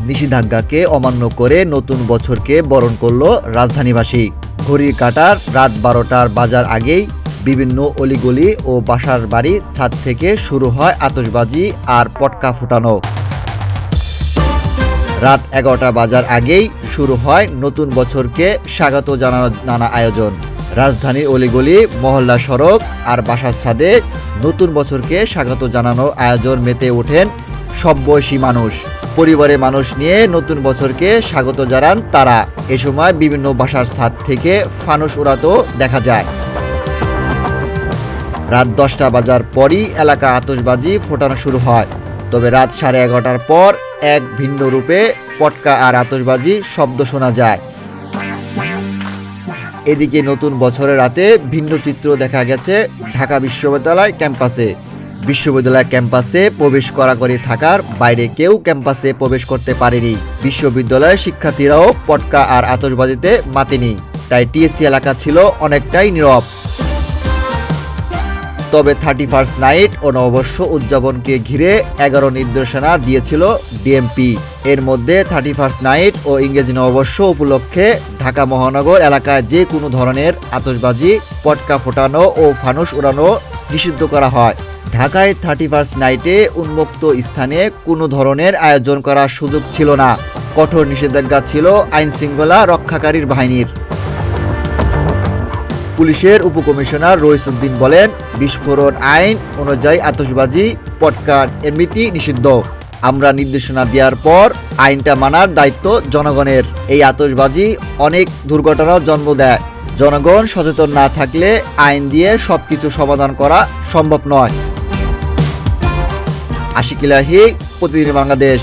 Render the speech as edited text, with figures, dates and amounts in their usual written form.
নিষেধাজ্ঞাকে অমান্য করে নতুন বছরকে বরণ করল রাজধানীবাসী। ঘড়ির কাঁটার রাত 12টার বাজার আগেই বিভিন্ন অলিগলি ও বাসার বাড়ির ছাদ থেকে শুরু হয় আতশবাজি আর পটকা ফুটানো। রাত 11টা বাজার আগেই শুরু হয় নতুন বছরকে স্বাগত জানানোর নানা আয়োজন। রাজধানীর অলিগলি, মহল্লা, সড়ক আর বাসার ছাদে নতুন বছরকে স্বাগত জানানোর আয়োজন মেতে ওঠেন সব বয়সী মানুষ। পরিবারের মানুষ নিয়ে নতুন বছরকে স্বাগত জানান তারা। এ সময় বিভিন্ন বাসার ছাদ থেকে ফানুস উড়াতেও দেখা যায়। রাত 10টা বাজার পরই এলাকা আতশবাজি ফোটানো শুরু হয়। তবে রাত 11:30টার পর এক ভিন্ন রূপে পটকা আর আতশবাজি শব্দ শোনা যায়। এদিকে নতুন বছরের রাতে ভিন্ন চিত্র দেখা গেছে ঢাকা বিশ্ববিদ্যালয় ক্যাম্পাসে। বিশ্ববিদ্যালয় ক্যাম্পাসে প্রবেশ কড়াকড়ি থাকার বাইরে কেউ ক্যাম্পাসে প্রবেশ করতে পারেনি। বিশ্ববিদ্যালয়ের শিক্ষার্থীরাও পটকা আর আতশবাজিতে মাতেনি। তাই টিএসসি এলাকা ছিল অনেকটাই নীরব। তবে 31st নাইট ও নববর্ষ উদযাপনকে ঘিরে 11 নির্দেশনা দিয়েছিল ডিএমপি। এর মধ্যে 31st নাইট ও ইংরেজি নববর্ষ উপলক্ষে ঢাকা মহানগর এলাকায় যে কোনো ধরনের আতশবাজি, পটকা ফোটানো ও ফানুস উড়ানো নিষিদ্ধ করা হয়। ঢাকায় 31st নাইটে উন্মুক্ত স্থানে কোনো ধরনের আয়োজন করার সুযোগ ছিল না। কঠোর নিষেধাজ্ঞা ছিল আইনশৃঙ্খলা রক্ষাকারী বাহিনীর। পুলিশের উপকমিশনার রইসউদ্দিন বলেন, বিস্ফোরণ আইন অনুযায়ী আতশবাজি, পটকা এমনিতেই নিষিদ্ধ। আমরা নির্দেশনা দেওয়ার পর আইনটা মানার দায়িত্ব জনগণের। এই আতশবাজি অনেক দুর্ঘটনার জন্ম দেয়। জনগণ সচেতন না থাকলে আইন দিয়ে সবকিছু সমাধান করা সম্ভব নয়। আশিক ইলাহি, প্রতিদিন বাংলাদেশ।